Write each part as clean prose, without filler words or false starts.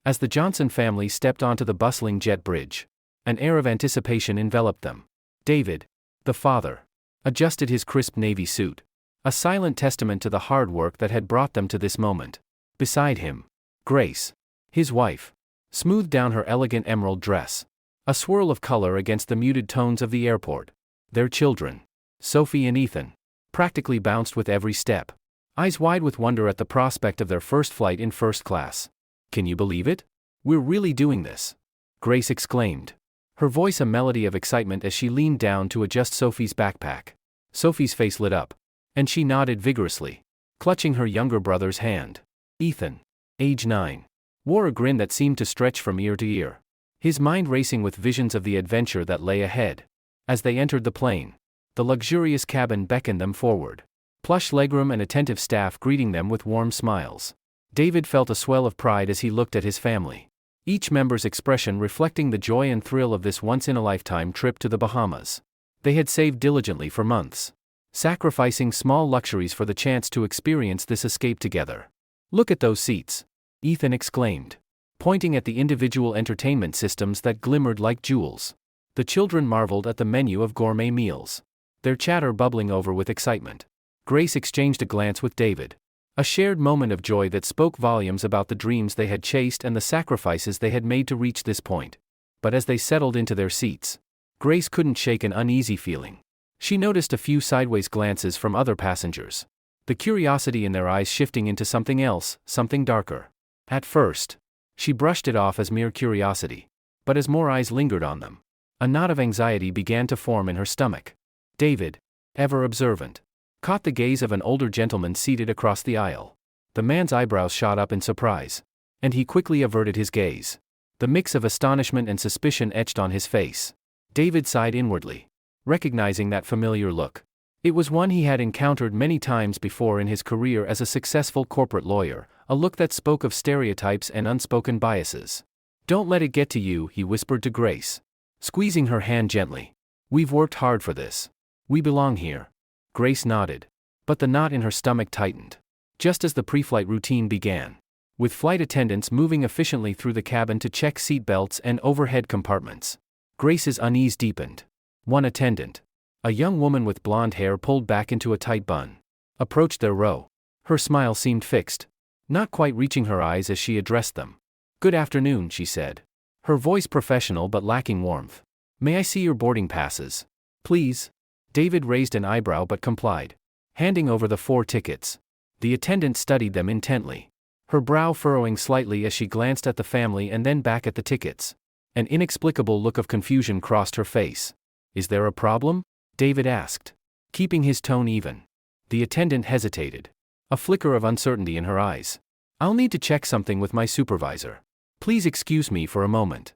As the Johnson family stepped onto the bustling jet bridge, an air of anticipation enveloped them. David, the father, adjusted his crisp navy suit, a silent testament to the hard work that had brought them to this moment. Beside him, Grace, his wife, smoothed down her elegant emerald dress, a swirl of color against the muted tones of the airport. Their children, Sophie and Ethan, practically bounced with every step, eyes wide with wonder at the prospect of their first flight in first class. "Can you believe it? We're really doing this," Grace exclaimed, her voice a melody of excitement as she leaned down to adjust Sophie's backpack. Sophie's face lit up, and she nodded vigorously, clutching her younger brother's hand. Ethan, age 9, wore a grin that seemed to stretch from ear to ear, his mind racing with visions of the adventure that lay ahead. As they entered the plane, the luxurious cabin beckoned them forward, plush legroom and attentive staff greeting them with warm smiles. David felt a swell of pride as he looked at his family, each member's expression reflecting the joy and thrill of this once-in-a-lifetime trip to the Bahamas. They had saved diligently for months, sacrificing small luxuries for the chance to experience this escape together. "Look at those seats," Ethan exclaimed, pointing at the individual entertainment systems that glimmered like jewels. The children marveled at the menu of gourmet meals, their chatter bubbling over with excitement. Grace exchanged a glance with David, a shared moment of joy that spoke volumes about the dreams they had chased and the sacrifices they had made to reach this point. But as they settled into their seats, Grace couldn't shake an uneasy feeling. She noticed a few sideways glances from other passengers, the curiosity in their eyes shifting into something else, something darker. At first, she brushed it off as mere curiosity, but as more eyes lingered on them, a knot of anxiety began to form in her stomach. David, ever observant, caught the gaze of an older gentleman seated across the aisle. The man's eyebrows shot up in surprise, and he quickly averted his gaze. The mix of astonishment and suspicion etched on his face. David sighed inwardly, recognizing that familiar look. It was one he had encountered many times before in his career as a successful corporate lawyer, a look that spoke of stereotypes and unspoken biases. "Don't let it get to you," he whispered to Grace, squeezing her hand gently. "We've worked hard for this. We belong here." Grace nodded, but the knot in her stomach tightened, just as the pre-flight routine began, with flight attendants moving efficiently through the cabin to check seat belts and overhead compartments. Grace's unease deepened. One attendant, a young woman with blonde hair pulled back into a tight bun, approached their row. Her smile seemed fixed, not quite reaching her eyes as she addressed them. "Good afternoon," she said, her voice professional but lacking warmth. "May I see your boarding passes, please?" David raised an eyebrow but complied, handing over the 4 tickets. The attendant studied them intently, her brow furrowing slightly as she glanced at the family and then back at the tickets. An inexplicable look of confusion crossed her face. "Is there a problem?" David asked, keeping his tone even. The attendant hesitated, a flicker of uncertainty in her eyes. "I'll need to check something with my supervisor. Please excuse me for a moment."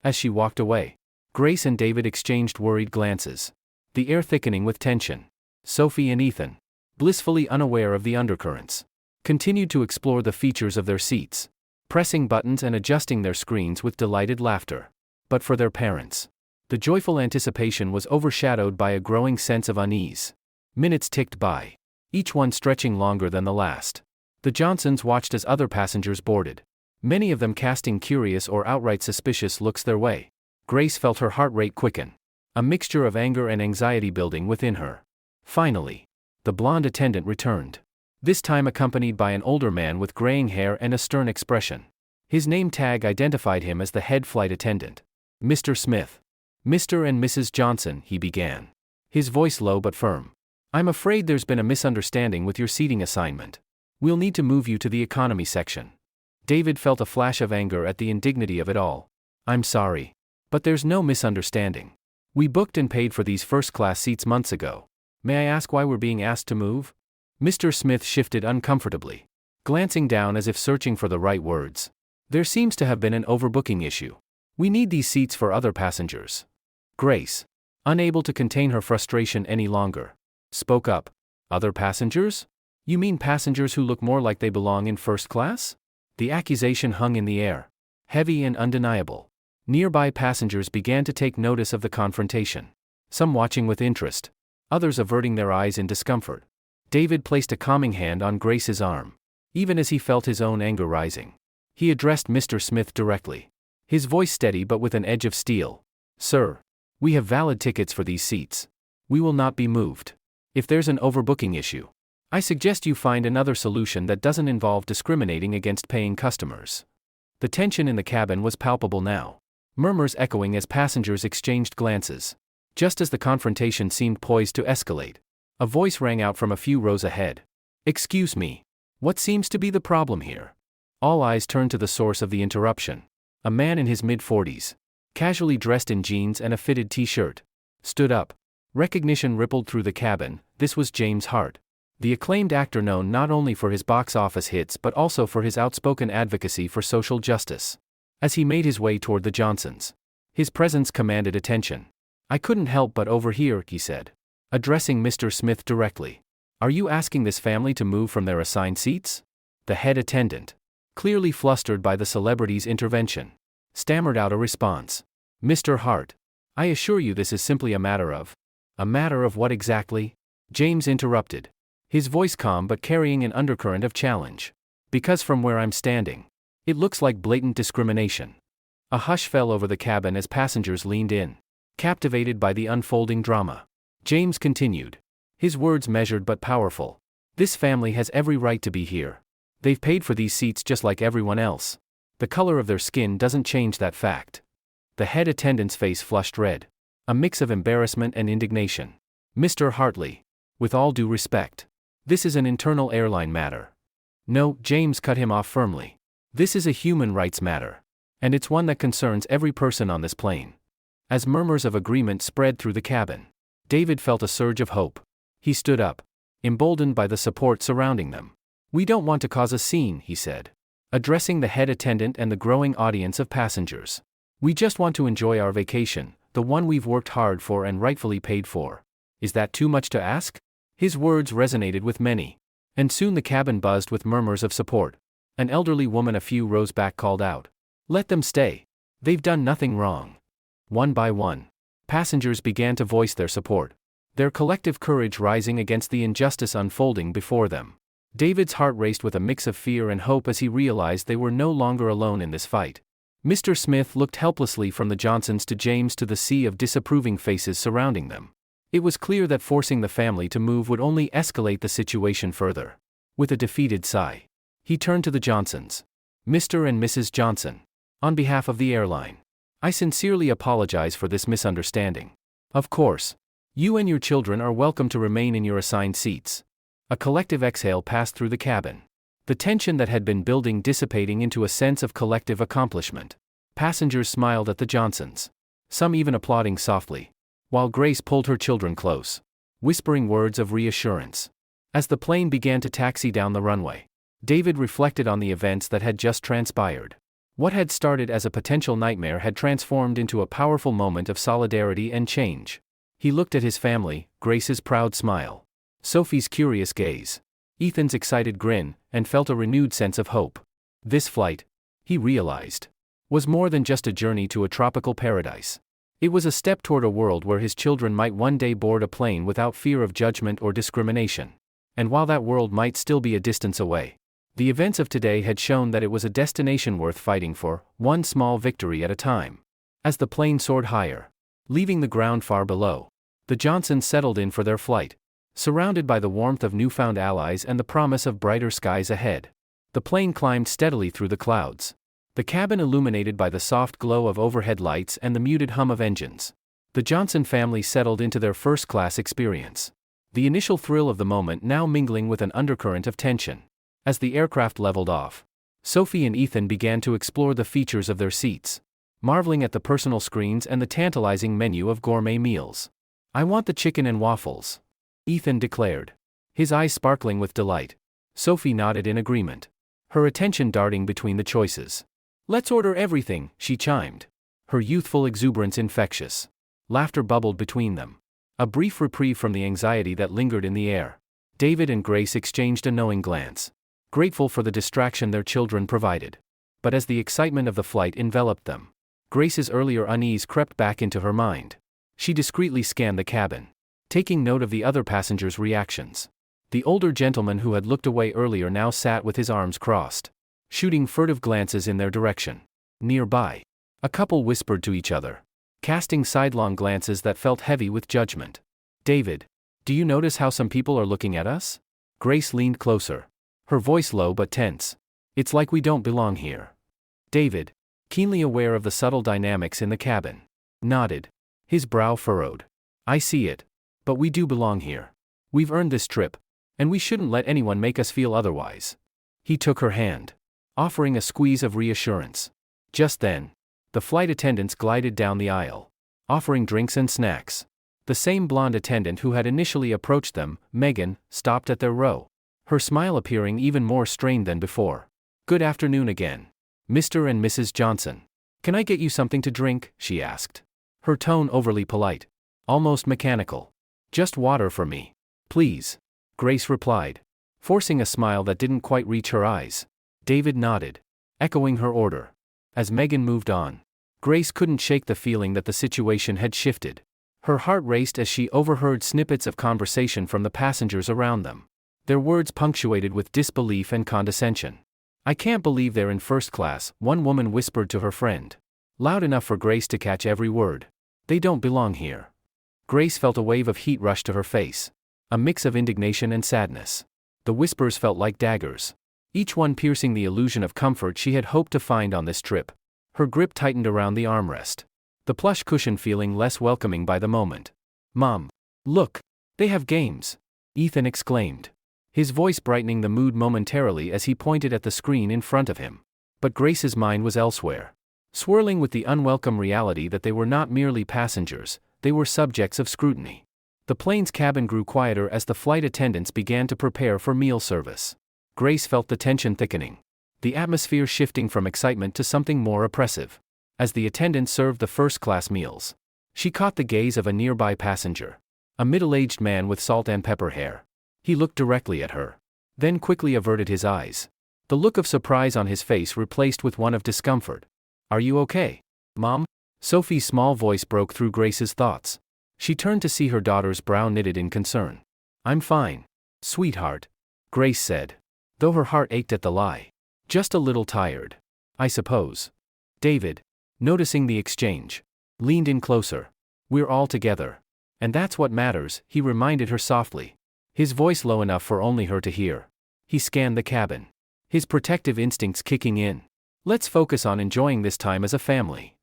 As she walked away, Grace and David exchanged worried glances, the air thickening with tension. Sophie and Ethan, blissfully unaware of the undercurrents, continued to explore the features of their seats, pressing buttons and adjusting their screens with delighted laughter. But for their parents, the joyful anticipation was overshadowed by a growing sense of unease. Minutes ticked by, each one stretching longer than the last. The Johnsons watched as other passengers boarded, many of them casting curious or outright suspicious looks their way. Grace felt her heart rate quicken, a mixture of anger and anxiety building within her. Finally, the blonde attendant returned, this time accompanied by an older man with graying hair and a stern expression. His name tag identified him as the head flight attendant. "Mr. Smith." "Mr. and Mrs. Johnson," he began, his voice low but firm. "I'm afraid there's been a misunderstanding with your seating assignment. We'll need to move you to the economy section." David felt a flash of anger at the indignity of it all. "I'm sorry, but there's no misunderstanding. We booked and paid for these first-class seats months ago. May I ask why we're being asked to move?" Mr. Smith shifted uncomfortably, glancing down as if searching for the right words. "There seems to have been an overbooking issue. We need these seats for other passengers." Grace, unable to contain her frustration any longer, spoke up. "Other passengers? You mean passengers who look more like they belong in first class?" The accusation hung in the air, heavy and undeniable. Nearby passengers began to take notice of the confrontation, some watching with interest, others averting their eyes in discomfort. David placed a calming hand on Grace's arm, even as he felt his own anger rising. He addressed Mr. Smith directly. His voice steady but with an edge of steel. Sir, we have valid tickets for these seats. We will not be moved. If there's an overbooking issue, I suggest you find another solution that doesn't involve discriminating against paying customers. The tension in the cabin was palpable now. Murmurs echoing as passengers exchanged glances. Just as the confrontation seemed poised to escalate, a voice rang out from a few rows ahead. Excuse me. What seems to be the problem here? All eyes turned to the source of the interruption. A man in his mid-40s, casually dressed in jeans and a fitted t-shirt, stood up. Recognition rippled through the cabin. This was James Hart, the acclaimed actor known not only for his box office hits but also for his outspoken advocacy for social justice. As he made his way toward the Johnsons, his presence commanded attention. I couldn't help but overhear, he said, addressing Mr. Smith directly. Are you asking this family to move from their assigned seats? The head attendant, clearly flustered by the celebrity's intervention, stammered out a response. Mr. Hart, I assure you this is simply a matter of what exactly? James interrupted, his voice calm but carrying an undercurrent of challenge. Because from where I'm standing, it looks like blatant discrimination. A hush fell over the cabin as passengers leaned in, captivated by the unfolding drama. James continued, his words measured but powerful. This family has every right to be here. They've paid for these seats just like everyone else. The color of their skin doesn't change that fact. The head attendant's face flushed red, a mix of embarrassment and indignation. Mr. Hartley, with all due respect, this is an internal airline matter. No, James cut him off firmly. This is a human rights matter. And it's one that concerns every person on this plane. As murmurs of agreement spread through the cabin, David felt a surge of hope. He stood up, emboldened by the support surrounding them. We don't want to cause a scene, he said, addressing the head attendant and the growing audience of passengers. We just want to enjoy our vacation, the one we've worked hard for and rightfully paid for. Is that too much to ask? His words resonated with many, and soon the cabin buzzed with murmurs of support. An elderly woman a few rows back called out, "Let them stay. They've done nothing wrong." One by one, passengers began to voice their support, their collective courage rising against the injustice unfolding before them. David's heart raced with a mix of fear and hope as he realized they were no longer alone in this fight. Mr. Smith looked helplessly from the Johnsons to James to the sea of disapproving faces surrounding them. It was clear that forcing the family to move would only escalate the situation further. With a defeated sigh, he turned to the Johnsons. Mr. and Mrs. Johnson, on behalf of the airline, I sincerely apologize for this misunderstanding. Of course, you and your children are welcome to remain in your assigned seats. A collective exhale passed through the cabin, the tension that had been building dissipating into a sense of collective accomplishment. Passengers smiled at the Johnsons, some even applauding softly, while Grace pulled her children close, whispering words of reassurance. As the plane began to taxi down the runway, David reflected on the events that had just transpired. What had started as a potential nightmare had transformed into a powerful moment of solidarity and change. He looked at his family, Grace's proud smile, Sophie's curious gaze, Ethan's excited grin, and felt a renewed sense of hope. This flight, he realized, was more than just a journey to a tropical paradise. It was a step toward a world where his children might one day board a plane without fear of judgment or discrimination. And while that world might still be a distance away, the events of today had shown that it was a destination worth fighting for, one small victory at a time. As the plane soared higher, leaving the ground far below, the Johnsons settled in for their flight, surrounded by the warmth of newfound allies and the promise of brighter skies ahead. The plane climbed steadily through the clouds, the cabin illuminated by the soft glow of overhead lights and the muted hum of engines. The Johnson family settled into their first-class experience, the initial thrill of the moment now mingling with an undercurrent of tension. As the aircraft leveled off, Sophie and Ethan began to explore the features of their seats, marveling at the personal screens and the tantalizing menu of gourmet meals. I want the chicken and waffles, Ethan declared, his eyes sparkling with delight. Sophie nodded in agreement, her attention darting between the choices. Let's order everything, she chimed, her youthful exuberance infectious. Laughter bubbled between them, a brief reprieve from the anxiety that lingered in the air. David and Grace exchanged a knowing glance, grateful for the distraction their children provided. But as the excitement of the flight enveloped them, Grace's earlier unease crept back into her mind. She discreetly scanned the cabin, taking note of the other passengers' reactions. The older gentleman who had looked away earlier now sat with his arms crossed, shooting furtive glances in their direction. Nearby, a couple whispered to each other, casting sidelong glances that felt heavy with judgment. David, do you notice how some people are looking at us? Grace leaned closer, her voice low but tense. It's like we don't belong here. David, keenly aware of the subtle dynamics in the cabin, nodded, his brow furrowed. I see it. But we do belong here. We've earned this trip, and we shouldn't let anyone make us feel otherwise. He took her hand, offering a squeeze of reassurance. Just then, the flight attendants glided down the aisle, offering drinks and snacks. The same blonde attendant who had initially approached them, Megan, stopped at their row, her smile appearing even more strained than before. Good afternoon again, Mr. and Mrs. Johnson. Can I get you something to drink? She asked, her tone overly polite, almost mechanical. Just water for me, please, Grace replied, forcing a smile that didn't quite reach her eyes. David nodded, echoing her order. As Megan moved on, Grace couldn't shake the feeling that the situation had shifted. Her heart raced as she overheard snippets of conversation from the passengers around them, their words punctuated with disbelief and condescension. I can't believe they're in first class, one woman whispered to her friend, loud enough for Grace to catch every word. They don't belong here. Grace felt a wave of heat rush to her face, a mix of indignation and sadness. The whispers felt like daggers, each one piercing the illusion of comfort she had hoped to find on this trip. Her grip tightened around the armrest, the plush cushion feeling less welcoming by the moment. Mom, look, they have games, Ethan exclaimed, his voice brightening the mood momentarily as he pointed at the screen in front of him. But Grace's mind was elsewhere, swirling with the unwelcome reality that they were not merely passengers, they were subjects of scrutiny. The plane's cabin grew quieter as the flight attendants began to prepare for meal service. Grace felt the tension thickening, the atmosphere shifting from excitement to something more oppressive. As the attendants served the first-class meals, she caught the gaze of a nearby passenger, a middle-aged man with salt and pepper hair. He looked directly at her, then quickly averted his eyes, the look of surprise on his face replaced with one of discomfort. Are you okay, Mom? Sophie's small voice broke through Grace's thoughts. She turned to see her daughter's brow knitted in concern. I'm fine, sweetheart, Grace said, though her heart ached at the lie. Just a little tired, I suppose. David, noticing the exchange, leaned in closer. We're all together. And that's what matters, he reminded her softly, his voice low enough for only her to hear. He scanned the cabin, his protective instincts kicking in. Let's focus on enjoying this time as a family.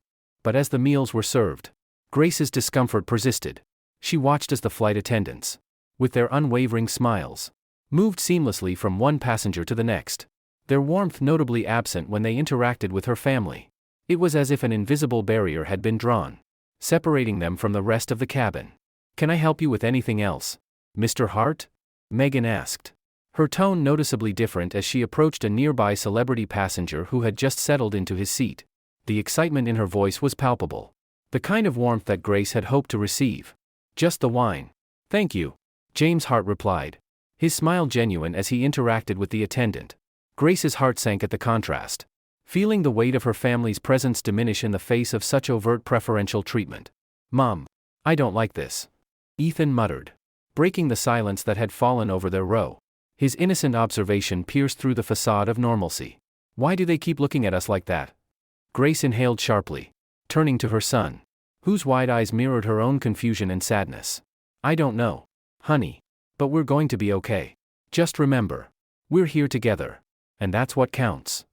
But as the meals were served, Grace's discomfort persisted. She watched as the flight attendants, with their unwavering smiles, moved seamlessly from one passenger to the next, their warmth notably absent when they interacted with her family. It was as if an invisible barrier had been drawn, separating them from the rest of the cabin. Can I help you with anything else, Mr. Hart? Megan asked, her tone noticeably different as she approached a nearby celebrity passenger who had just settled into his seat. The excitement in her voice was palpable, the kind of warmth that Grace had hoped to receive. Just the wine. Thank you, James Hart replied, his smile genuine as he interacted with the attendant. Grace's heart sank at the contrast, feeling the weight of her family's presence diminish in the face of such overt preferential treatment. Mom, I don't like this, Ethan muttered, breaking the silence that had fallen over their row. His innocent observation pierced through the facade of normalcy. Why do they keep looking at us like that? Grace inhaled sharply, turning to her son, whose wide eyes mirrored her own confusion and sadness. I don't know, honey, but we're going to be okay. Just remember, we're here together, and that's what counts.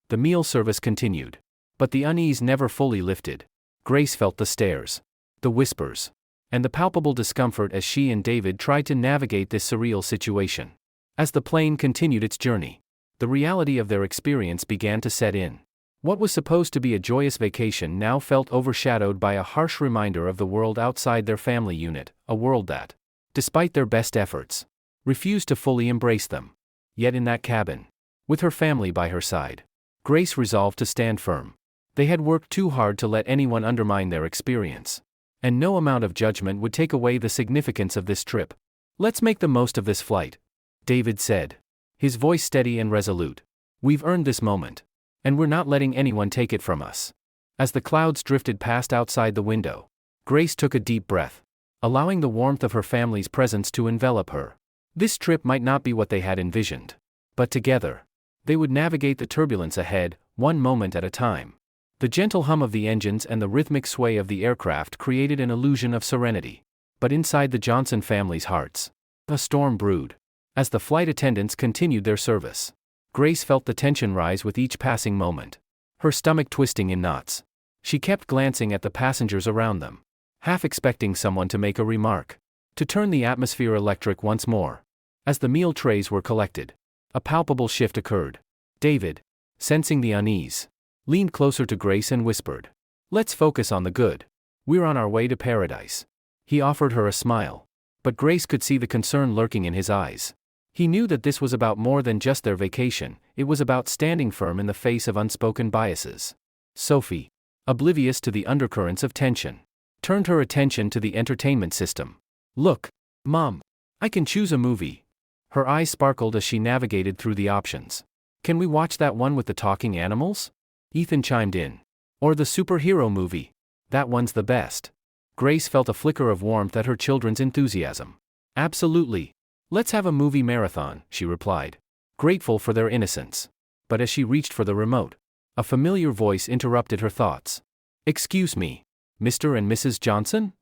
The meal service continued, but the unease never fully lifted. Grace felt the stares, the whispers, and the palpable discomfort as she and David tried to navigate this surreal situation. As the plane continued its journey, the reality of their experience began to set in. What was supposed to be a joyous vacation now felt overshadowed by a harsh reminder of the world outside their family unit, a world that, despite their best efforts, refused to fully embrace them. Yet in that cabin, with her family by her side, Grace resolved to stand firm. They had worked too hard to let anyone undermine their experience, and no amount of judgment would take away the significance of this trip. Let's make the most of this flight, David said, his voice steady and resolute. We've earned this moment, and we're not letting anyone take it from us. As the clouds drifted past outside the window, Grace took a deep breath, allowing the warmth of her family's presence to envelop her. This trip might not be what they had envisioned, but together, They would navigate the turbulence ahead, one moment at a time. The gentle hum of the engines and the rhythmic sway of the aircraft created an illusion of serenity. But inside the Johnson family's hearts, a storm brewed. As the flight attendants continued their service, Grace felt the tension rise with each passing moment, her stomach twisting in knots. She kept glancing at the passengers around them, half expecting someone to make a remark, to turn the atmosphere electric once more. As the meal trays were collected, a palpable shift occurred. David, sensing the unease, leaned closer to Grace and whispered, "Let's focus on the good. We're on our way to paradise." He offered her a smile, but Grace could see the concern lurking in his eyes. He knew that this was about more than just their vacation, it was about standing firm in the face of unspoken biases. Sophie, oblivious to the undercurrents of tension, turned her attention to the entertainment system. "Look, Mom, I can choose a movie." Her eyes sparkled as she navigated through the options. "Can we watch that one with the talking animals?" Ethan chimed in. "Or the superhero movie. That one's the best." Grace felt a flicker of warmth at her children's enthusiasm. "Absolutely. Let's have a movie marathon," she replied, grateful for their innocence. But as she reached for the remote, a familiar voice interrupted her thoughts. "Excuse me, Mr. and Mrs. Johnson?"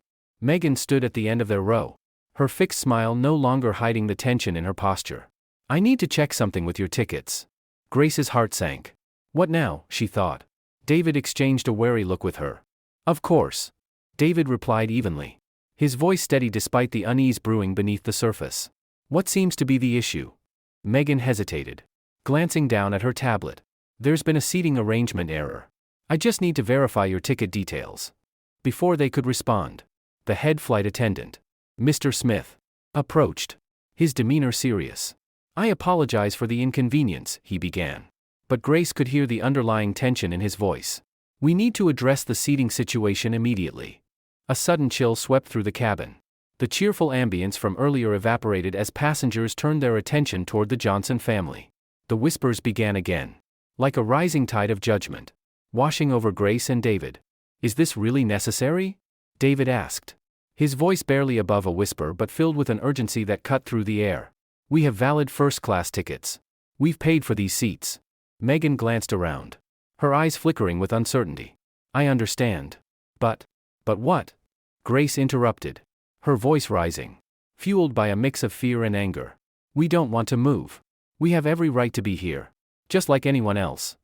Megan stood at the end of their row, her fixed smile no longer hiding the tension in her posture. "I need to check something with your tickets." Grace's heart sank. What now, she thought. David exchanged a wary look with her. "Of course," David replied evenly, his voice steady despite the unease brewing beneath the surface. "What seems to be the issue?" Megan hesitated, glancing down at her tablet. "There's been a seating arrangement error. I just need to verify your ticket details." Before they could respond, the head flight attendant, Mr. Smith, approached, his demeanor serious. "I apologize for the inconvenience," he began. But Grace could hear the underlying tension in his voice. "We need to address the seating situation immediately." A sudden chill swept through the cabin. The cheerful ambience from earlier evaporated as passengers turned their attention toward the Johnson family. The whispers began again, like a rising tide of judgment, washing over Grace and David. "Is this really necessary?" David asked, his voice barely above a whisper but filled with an urgency that cut through the air. "We have valid first-class tickets. We've paid for these seats." Megan glanced around, her eyes flickering with uncertainty. "I understand. But what?" Grace interrupted, her voice rising, fueled by a mix of fear and anger. "We don't want to move. We have every right to be here, just like anyone else."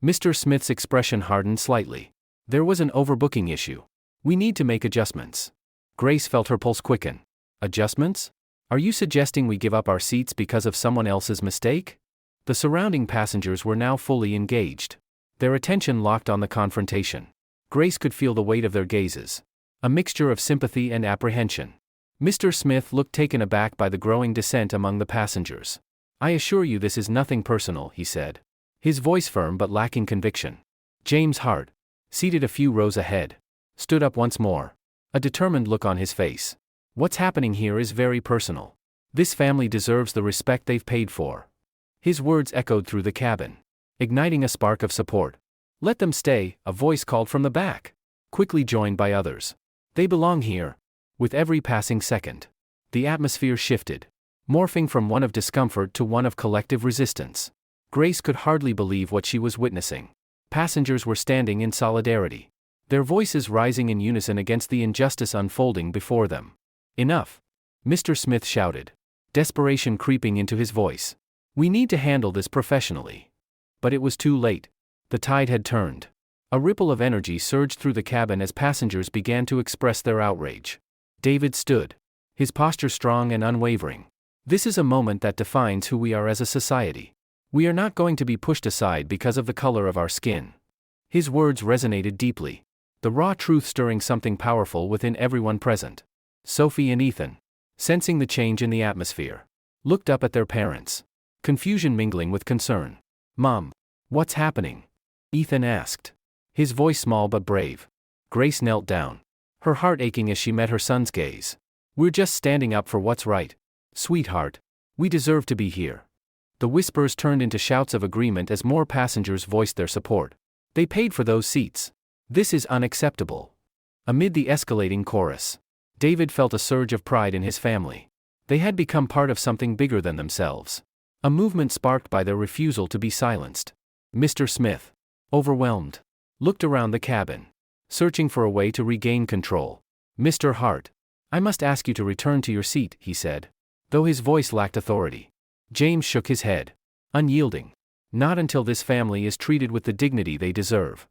Mr. Smith's expression hardened slightly. "There was an overbooking issue. We need to make adjustments." Grace felt her pulse quicken. "Adjustments? Are you suggesting we give up our seats because of someone else's mistake?" The surrounding passengers were now fully engaged, their attention locked on the confrontation. Grace could feel the weight of their gazes, a mixture of sympathy and apprehension. Mr. Smith looked taken aback by the growing dissent among the passengers. "I assure you this is nothing personal," he said, his voice firm but lacking conviction. James Hart, seated a few rows ahead, stood up once more, a determined look on his face. "What's happening here is very personal. This family deserves the respect they've paid for." His words echoed through the cabin, igniting a spark of support. "Let them stay," a voice called from the back, quickly joined by others. "They belong here." With every passing second, the atmosphere shifted, morphing from one of discomfort to one of collective resistance. Grace could hardly believe what she was witnessing. Passengers were standing in solidarity, their voices rising in unison against the injustice unfolding before them. "Enough!" Mr. Smith shouted, desperation creeping into his voice. "We need to handle this professionally." But it was too late. The tide had turned. A ripple of energy surged through the cabin as passengers began to express their outrage. David stood, his posture strong and unwavering. "This is a moment that defines who we are as a society. We are not going to be pushed aside because of the color of our skin." His words resonated deeply, the raw truth stirring something powerful within everyone present. Sophie and Ethan, sensing the change in the atmosphere, looked up at their parents, confusion mingling with concern. "Mom, what's happening?" Ethan asked, his voice small but brave. Grace knelt down, her heart aching as she met her son's gaze. "We're just standing up for what's right. Sweetheart, we deserve to be here." The whispers turned into shouts of agreement as more passengers voiced their support. "They paid for those seats. This is unacceptable." Amid the escalating chorus, David felt a surge of pride in his family. They had become part of something bigger than themselves. a movement sparked by their refusal to be silenced. Mr. Smith, overwhelmed, looked around the cabin, searching for a way to regain control. "Mr. Hart, I must ask you to return to your seat," he said, though his voice lacked authority. James shook his head, unyielding. "Not until this family is treated with the dignity they deserve."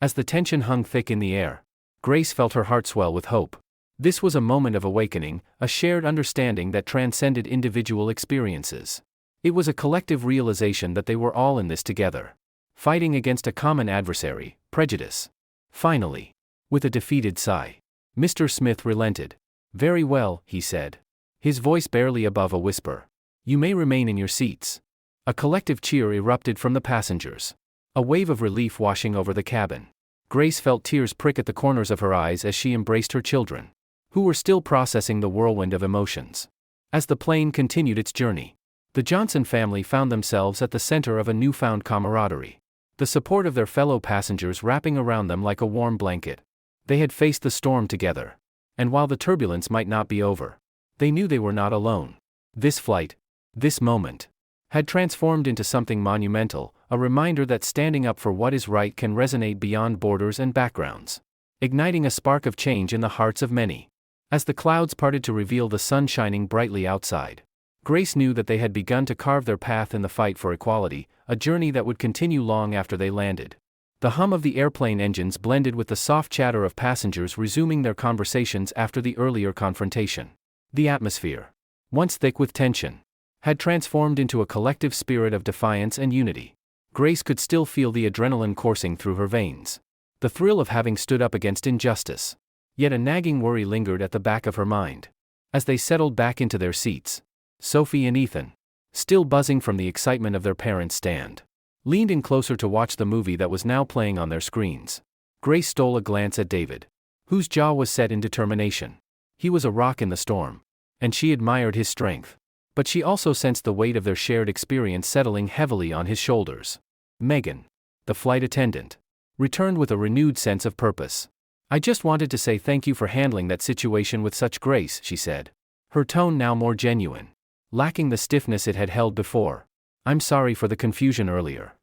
As the tension hung thick in the air, Grace felt her heart swell with hope. This was a moment of awakening, a shared understanding that transcended individual experiences. It was a collective realization that they were all in this together, fighting against a common adversary, prejudice. Finally, with a defeated sigh, Mr. Smith relented. "Very well," he said, his voice barely above a whisper. "You may remain in your seats." A collective cheer erupted from the passengers, a wave of relief washing over the cabin. Grace felt tears prick at the corners of her eyes as she embraced her children, who were still processing the whirlwind of emotions. As the plane continued its journey, the Johnson family found themselves at the center of a newfound camaraderie, the support of their fellow passengers wrapping around them like a warm blanket. They had faced the storm together, and while the turbulence might not be over, they knew they were not alone. This flight, this moment, had transformed into something monumental, a reminder that standing up for what is right can resonate beyond borders and backgrounds, igniting a spark of change in the hearts of many. As the clouds parted to reveal the sun shining brightly outside, Grace knew that they had begun to carve their path in the fight for equality, a journey that would continue long after they landed. The hum of the airplane engines blended with the soft chatter of passengers resuming their conversations after the earlier confrontation. The atmosphere, once thick with tension, had transformed into a collective spirit of defiance and unity. Grace could still feel the adrenaline coursing through her veins, the thrill of having stood up against injustice. Yet a nagging worry lingered at the back of her mind. As they settled back into their seats, Sophie and Ethan, still buzzing from the excitement of their parents' stand, leaned in closer to watch the movie that was now playing on their screens. Grace stole a glance at David, whose jaw was set in determination. He was a rock in the storm, and she admired his strength. But she also sensed the weight of their shared experience settling heavily on his shoulders. Megan, the flight attendant, returned with a renewed sense of purpose. "I just wanted to say thank you for handling that situation with such grace," she said, her tone now more genuine, lacking the stiffness it had held before. "I'm sorry for the confusion earlier."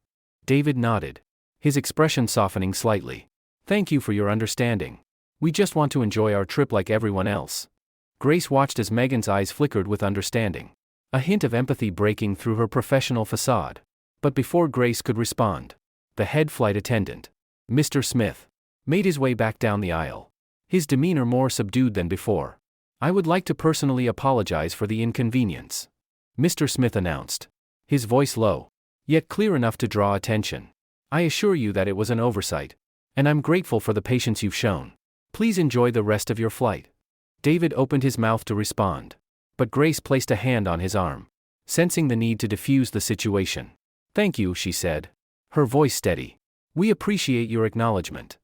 David nodded, his expression softening slightly. "Thank you for your understanding. We just want to enjoy our trip like everyone else." Grace watched as Megan's eyes flickered with understanding, a hint of empathy breaking through her professional facade. But before Grace could respond, the head flight attendant, Mr. Smith, made his way back down the aisle, his demeanor more subdued than before. "I would like to personally apologize for the inconvenience," Mr. Smith announced, his voice low, yet clear enough to draw attention. "I assure you that it was an oversight, and I'm grateful for the patience you've shown. Please enjoy the rest of your flight." David opened his mouth to respond, but Grace placed a hand on his arm, sensing the need to diffuse the situation. "Thank you," she said, her voice steady. "We appreciate your acknowledgement."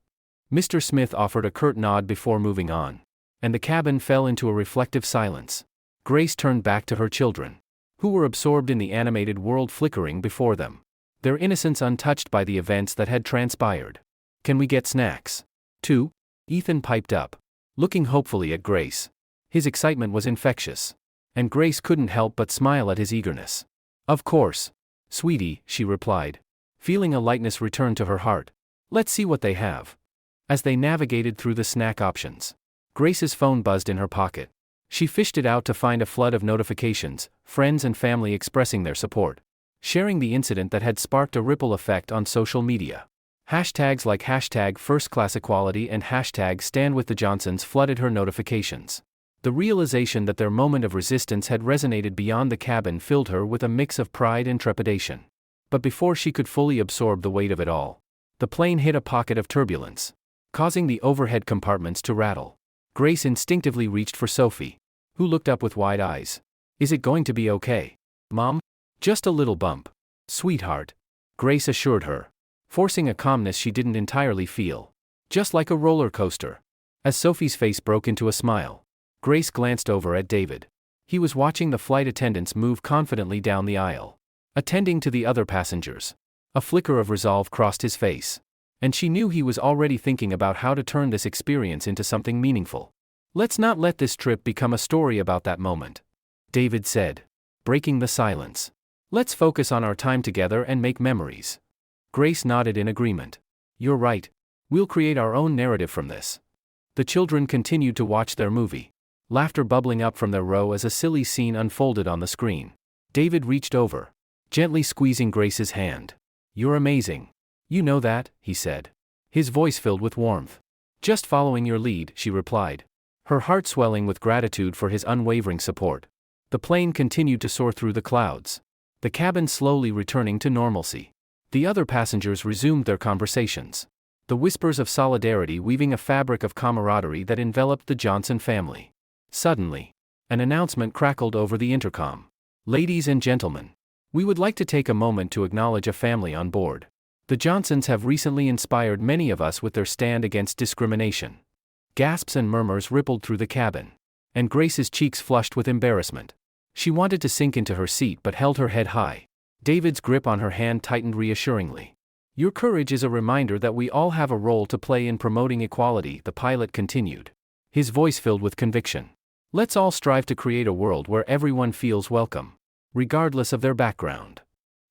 Mr. Smith offered a curt nod before moving on, and the cabin fell into a reflective silence. Grace turned back to her children, who were absorbed in the animated world flickering before them, their innocence untouched by the events that had transpired. "Can we get snacks, too?" Ethan piped up, looking hopefully at Grace. His excitement was infectious, and Grace couldn't help but smile at his eagerness. "Of course, sweetie," she replied, feeling a lightness return to her heart. "Let's see what they have." As they navigated through the snack options, Grace's phone buzzed in her pocket. She fished it out to find a flood of notifications, friends and family expressing their support, sharing the incident that had sparked a ripple effect on social media. Hashtags like #FirstClassEquality and #StandWithTheJohnsons flooded her notifications. The realization that their moment of resistance had resonated beyond the cabin filled her with a mix of pride and trepidation. But before she could fully absorb the weight of it all, the plane hit a pocket of turbulence, causing the overhead compartments to rattle. Grace instinctively reached for Sophie, who looked up with wide eyes. "Is it going to be okay, Mom?" "Just a little bump, sweetheart," Grace assured her, forcing a calmness she didn't entirely feel. "Just like a roller coaster." As Sophie's face broke into a smile, Grace glanced over at David. He was watching the flight attendants move confidently down the aisle, attending to the other passengers. A flicker of resolve crossed his face, and she knew he was already thinking about how to turn this experience into something meaningful. "Let's not let this trip become a story about that moment," David said, breaking the silence. Let's focus on our time together and make memories. Grace nodded in agreement. You're right. We'll create our own narrative from this. The children continued to watch their movie, laughter bubbling up from their row as a silly scene unfolded on the screen. David reached over, gently squeezing Grace's hand. You're amazing. You know that, he said. His voice filled with warmth. Just following your lead, she replied, her heart swelling with gratitude for his unwavering support. The plane continued to soar through the clouds, the cabin slowly returning to normalcy. The other passengers resumed their conversations, the whispers of solidarity weaving a fabric of camaraderie that enveloped the Johnson family. Suddenly, an announcement crackled over the intercom. Ladies and gentlemen, we would like to take a moment to acknowledge a family on board. The Johnsons have recently inspired many of us with their stand against discrimination. Gasps and murmurs rippled through the cabin, and Grace's cheeks flushed with embarrassment. She wanted to sink into her seat but held her head high. David's grip on her hand tightened reassuringly. Your courage is a reminder that we all have a role to play in promoting equality, the pilot continued, his voice filled with conviction. Let's all strive to create a world where everyone feels welcome, regardless of their background.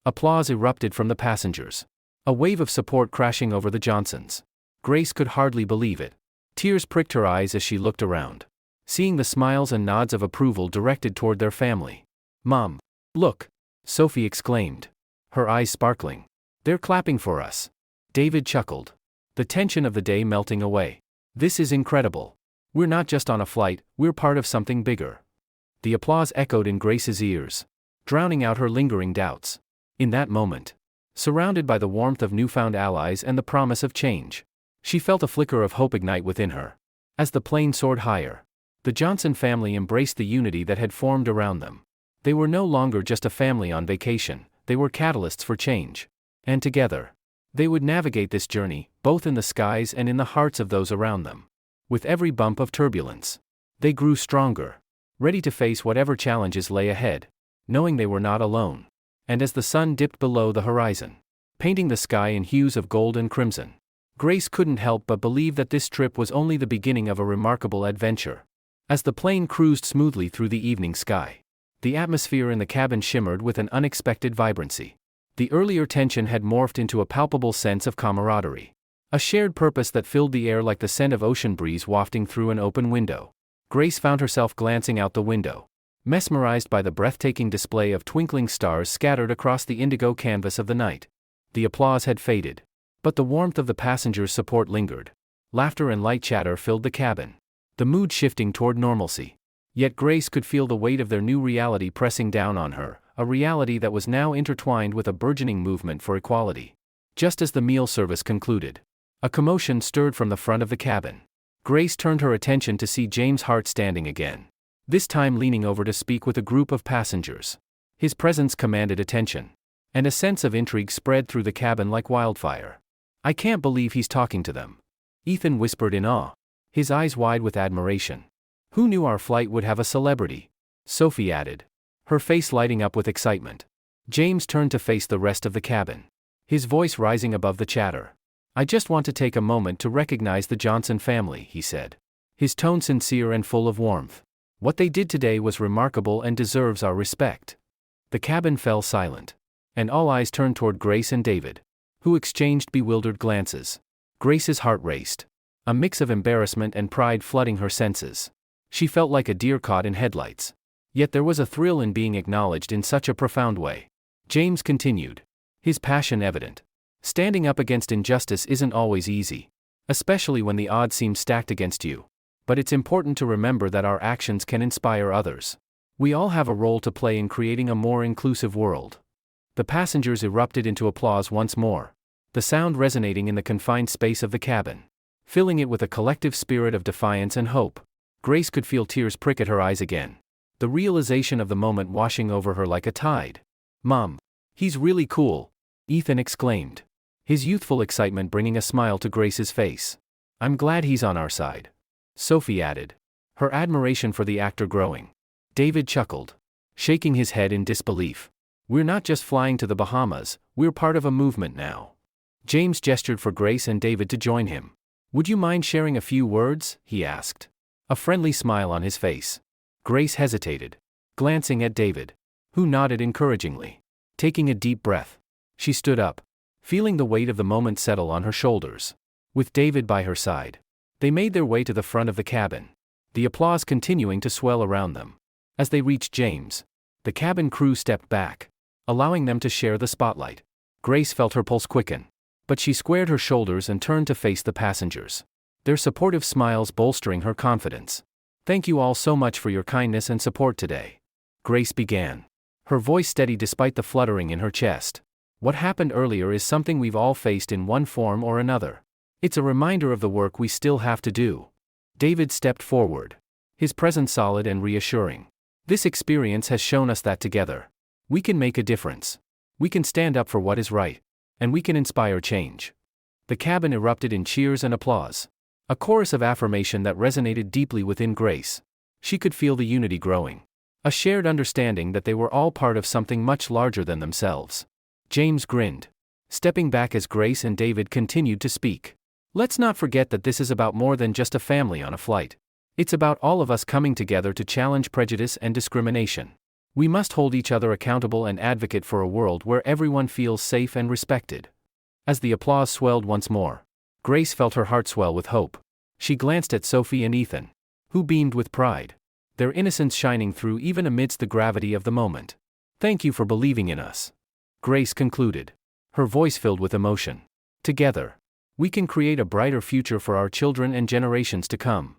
Applause erupted from the passengers, a wave of support crashing over the Johnsons. Grace could hardly believe it. Tears pricked her eyes as she looked around, seeing the smiles and nods of approval directed toward their family. Mom, look, Sophie exclaimed, her eyes sparkling. They're clapping for us. David chuckled, the tension of the day melting away. This is incredible. We're not just on a flight, we're part of something bigger. The applause echoed in Grace's ears, drowning out her lingering doubts. In that moment, surrounded by the warmth of newfound allies and the promise of change, she felt a flicker of hope ignite within her. As the plane soared higher, the Johnson family embraced the unity that had formed around them. They were no longer just a family on vacation, they were catalysts for change. And together, they would navigate this journey, both in the skies and in the hearts of those around them. With every bump of turbulence, they grew stronger, ready to face whatever challenges lay ahead, knowing they were not alone. And as the sun dipped below the horizon, painting the sky in hues of gold and crimson, Grace couldn't help but believe that this trip was only the beginning of a remarkable adventure. As the plane cruised smoothly through the evening sky, the atmosphere in the cabin shimmered with an unexpected vibrancy. The earlier tension had morphed into a palpable sense of camaraderie, a shared purpose that filled the air like the scent of ocean breeze wafting through an open window. Grace found herself glancing out the window, mesmerized by the breathtaking display of twinkling stars scattered across the indigo canvas of the night. The applause had faded, but the warmth of the passengers' support lingered. Laughter and light chatter filled the cabin, the mood shifting toward normalcy. Yet Grace could feel the weight of their new reality pressing down on her, a reality that was now intertwined with a burgeoning movement for equality. Just as the meal service concluded, a commotion stirred from the front of the cabin. Grace turned her attention to see James Hart standing again, this time leaning over to speak with a group of passengers. His presence commanded attention, and a sense of intrigue spread through the cabin like wildfire. I can't believe he's talking to them, Ethan whispered in awe, his eyes wide with admiration. Who knew our flight would have a celebrity? Sophie added, her face lighting up with excitement. James turned to face the rest of the cabin, his voice rising above the chatter. I just want to take a moment to recognize the Johnson family, he said, his tone sincere and full of warmth. What they did today was remarkable and deserves our respect. The cabin fell silent, and all eyes turned toward Grace and David, who exchanged bewildered glances. Grace's heart raced, a mix of embarrassment and pride flooding her senses. She felt like a deer caught in headlights. Yet there was a thrill in being acknowledged in such a profound way. James continued, his passion evident. Standing up against injustice isn't always easy, especially when the odds seem stacked against you. But it's important to remember that our actions can inspire others. We all have a role to play in creating a more inclusive world. The passengers erupted into applause once more, the sound resonating in the confined space of the cabin, filling it with a collective spirit of defiance and hope. Grace could feel tears prick at her eyes again, the realization of the moment washing over her like a tide. Mom, he's really cool, Ethan exclaimed, his youthful excitement bringing a smile to Grace's face. I'm glad he's on our side, Sophie added, her admiration for the actor growing. David chuckled, shaking his head in disbelief. We're not just flying to the Bahamas, we're part of a movement now. James gestured for Grace and David to join him. Would you mind sharing a few words? He asked, a friendly smile on his face. Grace hesitated, glancing at David, who nodded encouragingly. Taking a deep breath, she stood up, feeling the weight of the moment settle on her shoulders. With David by her side, they made their way to the front of the cabin, the applause continuing to swell around them. As they reached James, the cabin crew stepped back, allowing them to share the spotlight. Grace felt her pulse quicken, but she squared her shoulders and turned to face the passengers, their supportive smiles bolstering her confidence. "Thank you all so much for your kindness and support today," Grace began, her voice steady despite the fluttering in her chest. "What happened earlier is something we've all faced in one form or another. It's a reminder of the work we still have to do." David stepped forward, his presence solid and reassuring. "This experience has shown us that together, we can make a difference. We can stand up for what is right, and we can inspire change." The cabin erupted in cheers and applause, a chorus of affirmation that resonated deeply within Grace. She could feel the unity growing, a shared understanding that they were all part of something much larger than themselves. James grinned, stepping back as Grace and David continued to speak. "Let's not forget that this is about more than just a family on a flight. It's about all of us coming together to challenge prejudice and discrimination. We must hold each other accountable and advocate for a world where everyone feels safe and respected." As the applause swelled once more, Grace felt her heart swell with hope. She glanced at Sophie and Ethan, who beamed with pride, their innocence shining through even amidst the gravity of the moment. "Thank you for believing in us," Grace concluded, her voice filled with emotion. "Together, we can create a brighter future for our children and generations to come."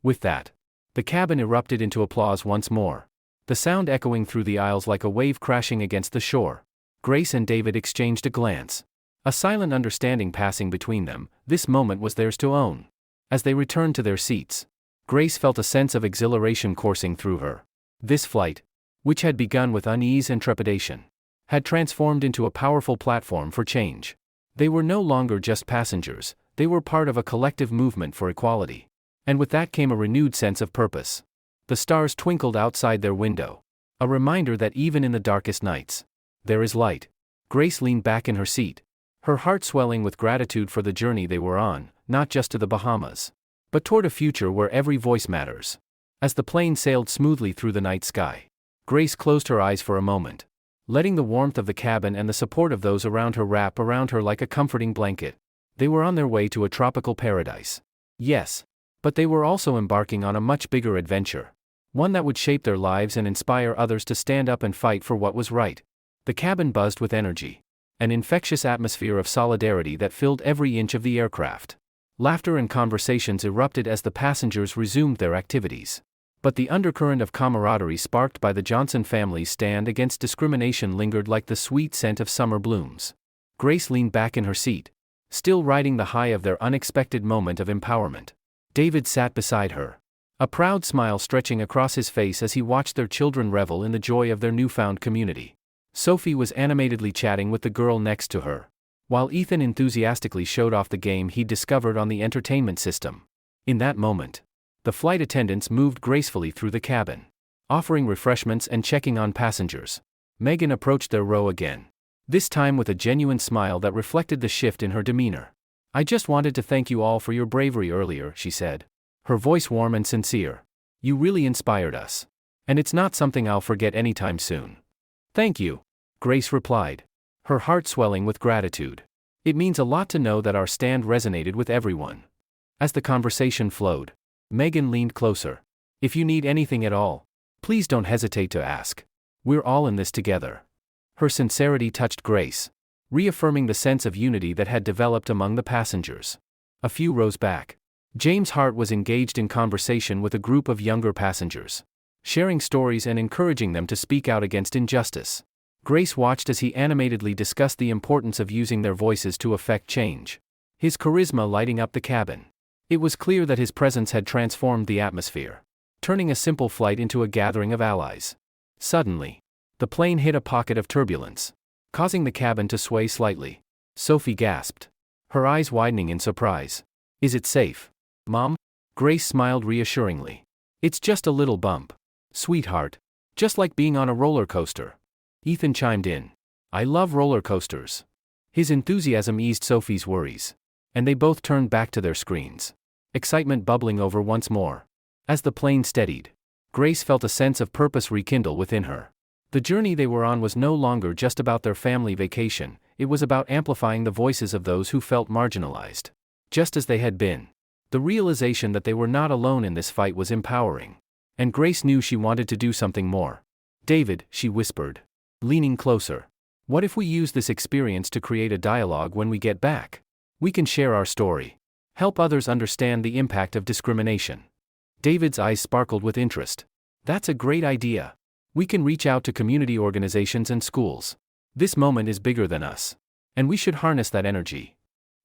With that, the cabin erupted into applause once more, the sound echoing through the aisles like a wave crashing against the shore. Grace and David exchanged a glance, a silent understanding passing between them. This moment was theirs to own. As they returned to their seats, Grace felt a sense of exhilaration coursing through her. This flight, which had begun with unease and trepidation, had transformed into a powerful platform for change. They were no longer just passengers, they were part of a collective movement for equality. And with that came a renewed sense of purpose. The stars twinkled outside their window, a reminder that even in the darkest nights, there is light. Grace leaned back in her seat, her heart swelling with gratitude for the journey they were on, not just to the Bahamas, but toward a future where every voice matters. As the plane sailed smoothly through the night sky, Grace closed her eyes for a moment, letting the warmth of the cabin and the support of those around her wrap around her like a comforting blanket. They were on their way to a tropical paradise. Yes, but they were also embarking on a much bigger adventure, one that would shape their lives and inspire others to stand up and fight for what was right. The cabin buzzed with energy, an infectious atmosphere of solidarity that filled every inch of the aircraft. Laughter and conversations erupted as the passengers resumed their activities. But the undercurrent of camaraderie sparked by the Johnson family's stand against discrimination lingered like the sweet scent of summer blooms. Grace leaned back in her seat, still riding the high of their unexpected moment of empowerment. David sat beside her, a proud smile stretching across his face as he watched their children revel in the joy of their newfound community. Sophie was animatedly chatting with the girl next to her, while Ethan enthusiastically showed off the game he'd discovered on the entertainment system. In that moment, the flight attendants moved gracefully through the cabin, offering refreshments and checking on passengers. Megan approached their row again, this time with a genuine smile that reflected the shift in her demeanor. "I just wanted to thank you all for your bravery earlier," she said, her voice warm and sincere. "You really inspired us. And it's not something I'll forget anytime soon." "Thank you," Grace replied, her heart swelling with gratitude. "It means a lot to know that our stand resonated with everyone." As the conversation flowed, Megan leaned closer. "If you need anything at all, please don't hesitate to ask. We're all in this together." Her sincerity touched Grace, reaffirming the sense of unity that had developed among the passengers. A few rows back, James' heart was engaged in conversation with a group of younger passengers, sharing stories and encouraging them to speak out against injustice. Grace watched as he animatedly discussed the importance of using their voices to affect change, his charisma lighting up the cabin. It was clear that his presence had transformed the atmosphere, turning a simple flight into a gathering of allies. Suddenly, the plane hit a pocket of turbulence, causing the cabin to sway slightly. Sophie gasped, her eyes widening in surprise. "Is it safe, Mom?" Grace smiled reassuringly. "It's just a little bump, sweetheart. Just like being on a roller coaster." Ethan chimed in. "I love roller coasters." His enthusiasm eased Sophie's worries, and they both turned back to their screens, excitement bubbling over once more. As the plane steadied, Grace felt a sense of purpose rekindle within her. The journey they were on was no longer just about their family vacation, it was about amplifying the voices of those who felt marginalized. Just as they had been. The realization that they were not alone in this fight was empowering. And Grace knew she wanted to do something more. David, she whispered, leaning closer. What if we use this experience to create a dialogue when we get back? We can share our story. Help others understand the impact of discrimination. David's eyes sparkled with interest. That's a great idea. We can reach out to community organizations and schools. This moment is bigger than us. And we should harness that energy.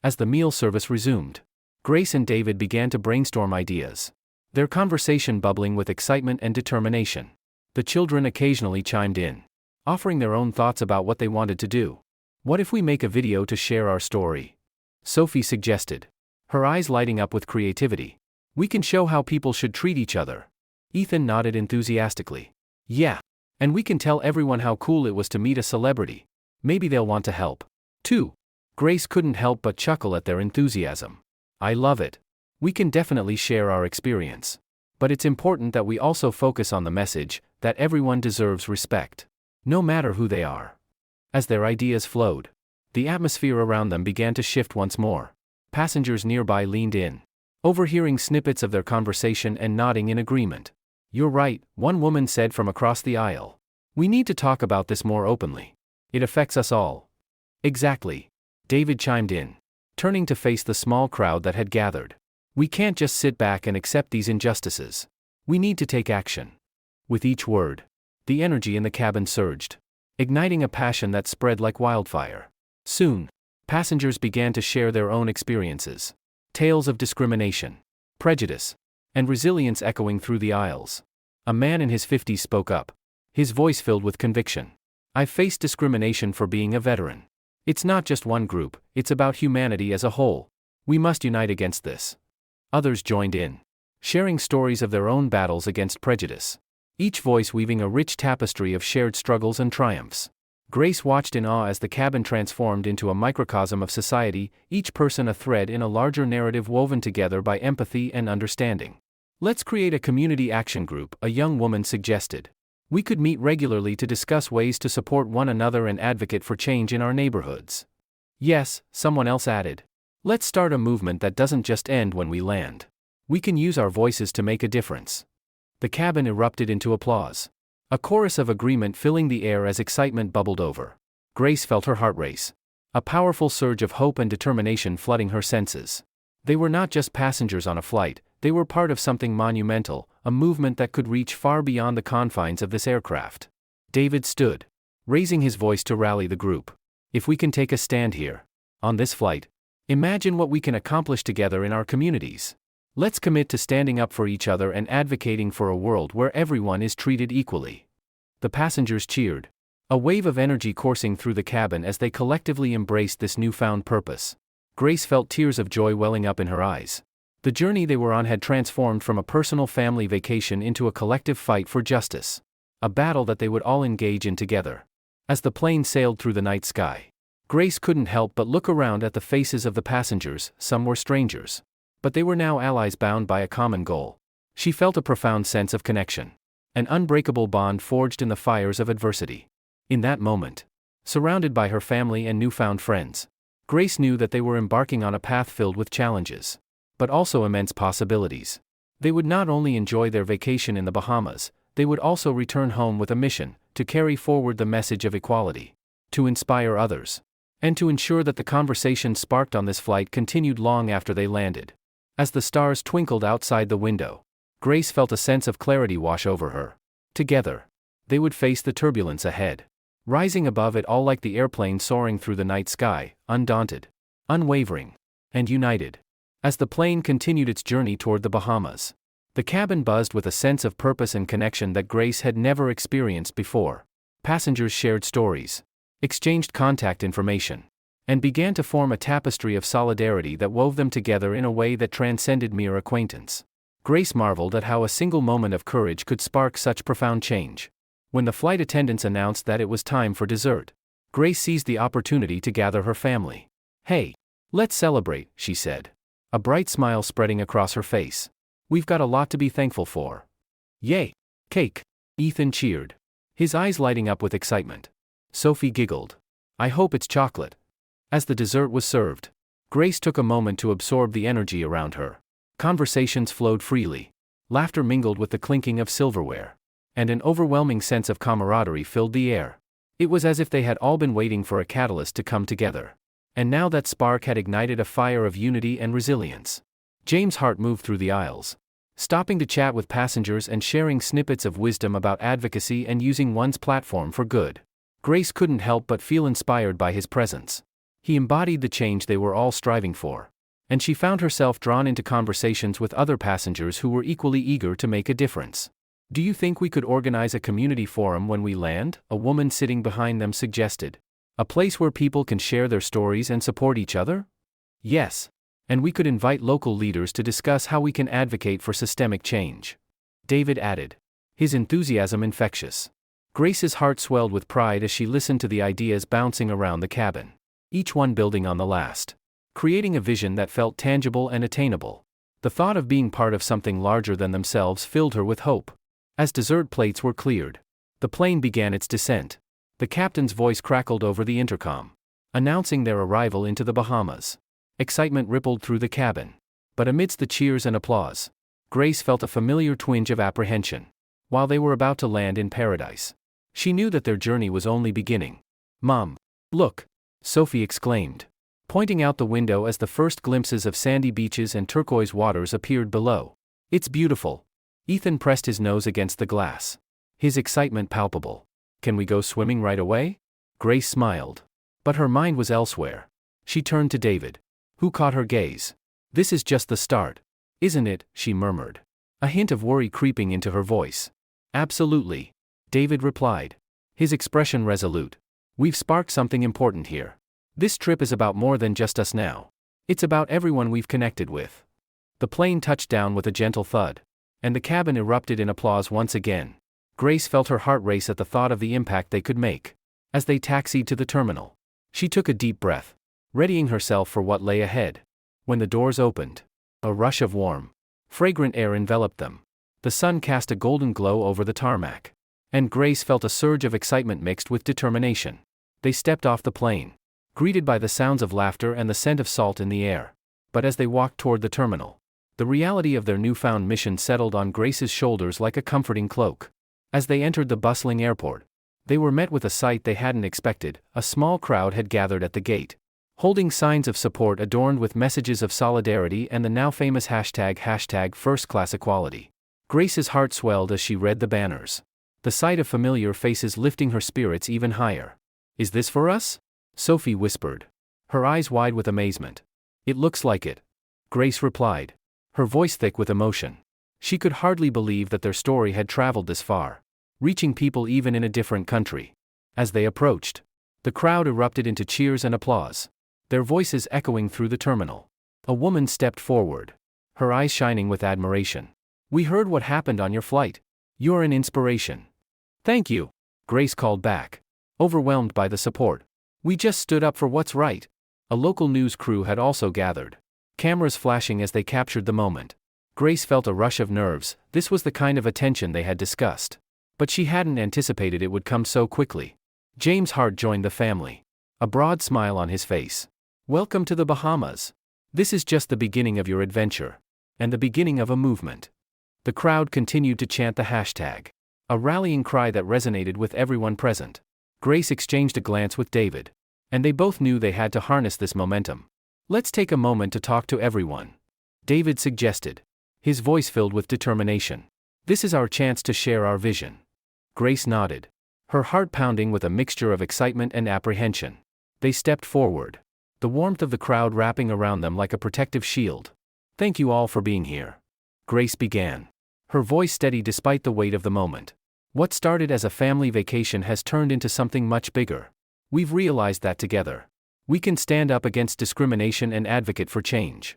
As the meal service resumed, Grace and David began to brainstorm ideas. Their conversation bubbling with excitement and determination. The children occasionally chimed in, offering their own thoughts about what they wanted to do. What if we make a video to share our story? Sophie suggested, her eyes lighting up with creativity. We can show how people should treat each other. Ethan nodded enthusiastically. Yeah. And we can tell everyone how cool it was to meet a celebrity. Maybe they'll want to help, too. Grace couldn't help but chuckle at their enthusiasm. I love it. We can definitely share our experience. But it's important that we also focus on the message, that everyone deserves respect. No matter who they are. As their ideas flowed, the atmosphere around them began to shift once more. Passengers nearby leaned in, overhearing snippets of their conversation and nodding in agreement. You're right, one woman said from across the aisle. We need to talk about this more openly. It affects us all. Exactly. David chimed in, turning to face the small crowd that had gathered. We can't just sit back and accept these injustices. We need to take action. With each word, the energy in the cabin surged, igniting a passion that spread like wildfire. Soon, passengers began to share their own experiences. Tales of discrimination, prejudice, and resilience echoing through the aisles. A man in his 50s spoke up, his voice filled with conviction. I faced discrimination for being a veteran. It's not just one group, it's about humanity as a whole. We must unite against this. Others joined in, sharing stories of their own battles against prejudice, each voice weaving a rich tapestry of shared struggles and triumphs. Grace watched in awe as the cabin transformed into a microcosm of society, each person a thread in a larger narrative woven together by empathy and understanding. Let's create a community action group, a young woman suggested. We could meet regularly to discuss ways to support one another and advocate for change in our neighborhoods. Yes, someone else added. Let's start a movement that doesn't just end when we land. We can use our voices to make a difference. The cabin erupted into applause. A chorus of agreement filling the air as excitement bubbled over. Grace felt her heart race. A powerful surge of hope and determination flooding her senses. They were not just passengers on a flight, they were part of something monumental, a movement that could reach far beyond the confines of this aircraft. David stood, raising his voice to rally the group. If we can take a stand here, on this flight, imagine what we can accomplish together in our communities. Let's commit to standing up for each other and advocating for a world where everyone is treated equally. The passengers cheered, a wave of energy coursing through the cabin as they collectively embraced this newfound purpose. Grace felt tears of joy welling up in her eyes. The journey they were on had transformed from a personal family vacation into a collective fight for justice. A battle that they would all engage in together. As the plane sailed through the night sky, Grace couldn't help but look around at the faces of the passengers. Some were strangers, but they were now allies bound by a common goal. She felt a profound sense of connection. An unbreakable bond forged in the fires of adversity. In that moment, surrounded by her family and newfound friends, Grace knew that they were embarking on a path filled with challenges, but also immense possibilities. They would not only enjoy their vacation in the Bahamas, they would also return home with a mission, to carry forward the message of equality, to inspire others, and to ensure that the conversation sparked on this flight continued long after they landed. As the stars twinkled outside the window, Grace felt a sense of clarity wash over her. Together, they would face the turbulence ahead, rising above it all like the airplane soaring through the night sky, undaunted, unwavering, and united. As the plane continued its journey toward the Bahamas, the cabin buzzed with a sense of purpose and connection that Grace had never experienced before. Passengers shared stories, exchanged contact information, and began to form a tapestry of solidarity that wove them together in a way that transcended mere acquaintance. Grace marveled at how a single moment of courage could spark such profound change. When the flight attendants announced that it was time for dessert, Grace seized the opportunity to gather her family. Hey, let's celebrate, she said, a bright smile spreading across her face. We've got a lot to be thankful for. Yay! Cake! Ethan cheered, his eyes lighting up with excitement. Sophie giggled. I hope it's chocolate. As the dessert was served, Grace took a moment to absorb the energy around her. Conversations flowed freely. Laughter mingled with the clinking of silverware. And an overwhelming sense of camaraderie filled the air. It was as if they had all been waiting for a catalyst to come together. And now that spark had ignited a fire of unity and resilience. James' heart moved through the aisles, stopping to chat with passengers and sharing snippets of wisdom about advocacy and using one's platform for good. Grace couldn't help but feel inspired by his presence. He embodied the change they were all striving for. And she found herself drawn into conversations with other passengers who were equally eager to make a difference. Do you think we could organize a community forum when we land? A woman sitting behind them suggested. A place where people can share their stories and support each other? Yes. And we could invite local leaders to discuss how we can advocate for systemic change. David added. His enthusiasm infectious. Grace's heart swelled with pride as she listened to the ideas bouncing around the cabin. Each one building on the last. Creating a vision that felt tangible and attainable. The thought of being part of something larger than themselves filled her with hope. As dessert plates were cleared, the plane began its descent. The captain's voice crackled over the intercom, announcing their arrival into the Bahamas. Excitement rippled through the cabin. But amidst the cheers and applause, Grace felt a familiar twinge of apprehension. While they were about to land in paradise, she knew that their journey was only beginning. Mom, look! Sophie exclaimed, pointing out the window as the first glimpses of sandy beaches and turquoise waters appeared below. It's beautiful. Ethan pressed his nose against the glass, his excitement palpable. Can we go swimming right away? Grace smiled. But her mind was elsewhere. She turned to David, who caught her gaze. This is just the start, isn't it? She murmured, a hint of worry creeping into her voice. Absolutely, David replied, his expression resolute. We've sparked something important here. This trip is about more than just us now. It's about everyone we've connected with. The plane touched down with a gentle thud, and the cabin erupted in applause once again. Grace felt her heart race at the thought of the impact they could make. As they taxied to the terminal, she took a deep breath, readying herself for what lay ahead. When the doors opened, a rush of warm, fragrant air enveloped them. The sun cast a golden glow over the tarmac, and Grace felt a surge of excitement mixed with determination. They stepped off the plane, greeted by the sounds of laughter and the scent of salt in the air. But as they walked toward the terminal, the reality of their newfound mission settled on Grace's shoulders like a comforting cloak. As they entered the bustling airport, they were met with a sight they hadn't expected. A small crowd had gathered at the gate, holding signs of support adorned with messages of solidarity and the now famous hashtag first-class equality. Grace's heart swelled as she read the banners, the sight of familiar faces lifting her spirits even higher. Is this for us? Sophie whispered, her eyes wide with amazement. It looks like it, Grace replied, her voice thick with emotion. She could hardly believe that their story had traveled this far, reaching people even in a different country. As they approached, the crowd erupted into cheers and applause, their voices echoing through the terminal. A woman stepped forward, her eyes shining with admiration. We heard what happened on your flight. You're an inspiration. Thank you, Grace called back, overwhelmed by the support. We just stood up for what's right. A local news crew had also gathered, cameras flashing as they captured the moment. Grace felt a rush of nerves. This was the kind of attention they had discussed. But she hadn't anticipated it would come so quickly. James Hart joined the family, a broad smile on his face. Welcome to the Bahamas. This is just the beginning of your adventure, and the beginning of a movement. The crowd continued to chant the hashtag, a rallying cry that resonated with everyone present. Grace exchanged a glance with David, and they both knew they had to harness this momentum. Let's take a moment to talk to everyone, David suggested, his voice filled with determination. This is our chance to share our vision. Grace nodded, her heart pounding with a mixture of excitement and apprehension. They stepped forward, the warmth of the crowd wrapping around them like a protective shield. Thank you all for being here, Grace began, her voice steady despite the weight of the moment. What started as a family vacation has turned into something much bigger. We've realized that together, we can stand up against discrimination and advocate for change.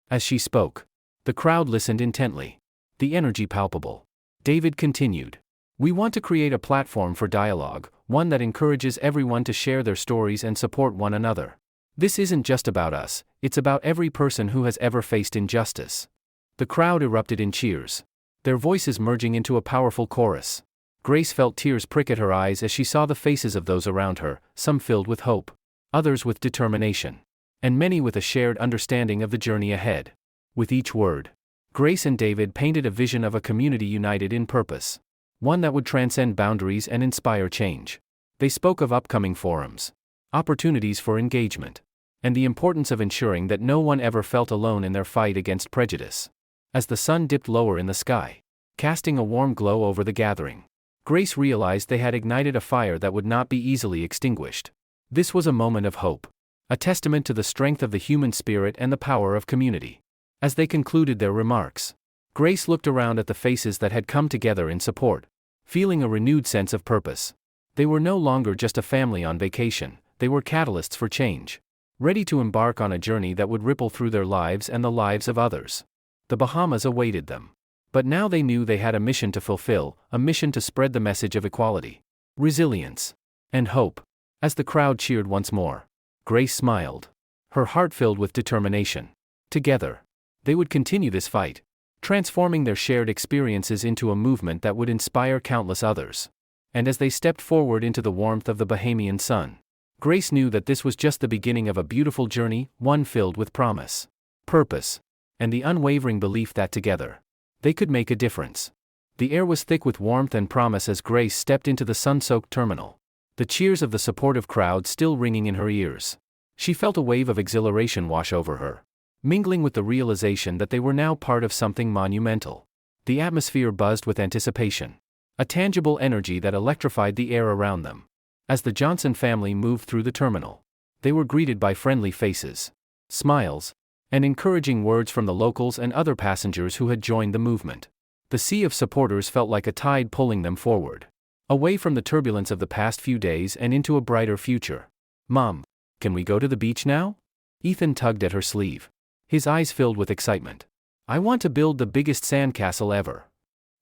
As she spoke, the crowd listened intently, the energy palpable. David continued. We want to create a platform for dialogue, one that encourages everyone to share their stories and support one another. This isn't just about us, it's about every person who has ever faced injustice. The crowd erupted in cheers, their voices merging into a powerful chorus. Grace felt tears prick at her eyes as she saw the faces of those around her, some filled with hope, others with determination, and many with a shared understanding of the journey ahead. With each word, Grace and David painted a vision of a community united in purpose, one that would transcend boundaries and inspire change. They spoke of upcoming forums, opportunities for engagement, and the importance of ensuring that no one ever felt alone in their fight against prejudice. As the sun dipped lower in the sky, casting a warm glow over the gathering, Grace realized they had ignited a fire that would not be easily extinguished. This was a moment of hope, a testament to the strength of the human spirit and the power of community. As they concluded their remarks, Grace looked around at the faces that had come together in support, feeling a renewed sense of purpose. They were no longer just a family on vacation, they were catalysts for change, ready to embark on a journey that would ripple through their lives and the lives of others. The Bahamas awaited them. But now they knew they had a mission to fulfill, a mission to spread the message of equality, resilience, and hope. As the crowd cheered once more, Grace smiled, her heart filled with determination. Together, they would continue this fight, transforming their shared experiences into a movement that would inspire countless others. And as they stepped forward into the warmth of the Bahamian sun, Grace knew that this was just the beginning of a beautiful journey, one filled with promise, purpose, and the unwavering belief that together, they could make a difference. The air was thick with warmth and promise as Grace stepped into the sun-soaked terminal, the cheers of the supportive crowd still ringing in her ears. She felt a wave of exhilaration wash over her, mingling with the realization that they were now part of something monumental. The atmosphere buzzed with anticipation, a tangible energy that electrified the air around them. As the Johnson family moved through the terminal, they were greeted by friendly faces, smiles, and encouraging words from the locals and other passengers who had joined the movement. The sea of supporters felt like a tide pulling them forward, away from the turbulence of the past few days and into a brighter future. "Mom, can we go to the beach now?" Ethan tugged at her sleeve, his eyes filled with excitement. "I want to build the biggest sandcastle ever."